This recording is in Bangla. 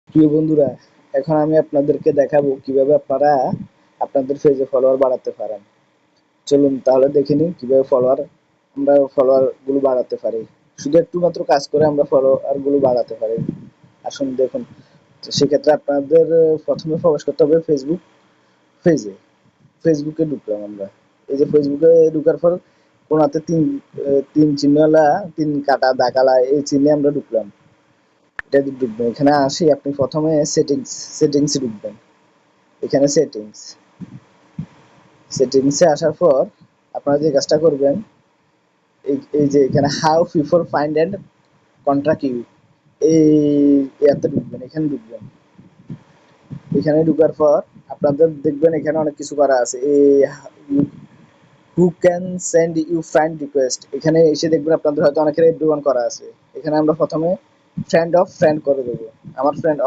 প্রিয় বন্ধুরা, এখন আমি আপনাদেরকে দেখাবো কিভাবে আপনারা আপনাদের পেজে ফলোয়ার বাড়াতে পারেন। চলুন তাহলে দেখে নিই কিভাবে ফলোয়ার গুলো বাড়াতে পারি। শুধু একটু মাত্র কাজ করে আমরা ফলোয়ার গুলো বাড়াতে পারি। আসুন দেখুন। তো সেক্ষেত্রে আপনাদের প্রথমে প্রবেশ করতে হবে ফেসবুক পেজে। ফেসবুকে ঢুকলাম আমরা। এই যে ফেসবুকে ঢুকার পর কোনাতে তিন চিহ্নওয়ালা, তিন কাটা দাগালা এই চিহ্নে আমরা ঢুকলাম। এটাতে ঢুকবেন, এখানে আসি আপনি প্রথমে সেটিংসে ঢুকবেন। এখানে সেটিংসে আসার পর আপনারা যে কাজটা করবেন, এই যে এখানে how people find and contact you, এই ইয়াতে ঢুকবেন, এখানে ঢুকবেন। এখানে ঢুকার পর আপনাদের দেখবেন এখানে অনেক কিছু করা আছে। এই who can send you friend request, এখানে এসে দেখবেন আপনাদের হয়তো অনেকের এভরিওয়ান করা আছে। এখানে আমরা প্রথমে ফ্রেন্ড অফ ফ্রেন্ড করে দেবো। আমার ফ্রেন্ড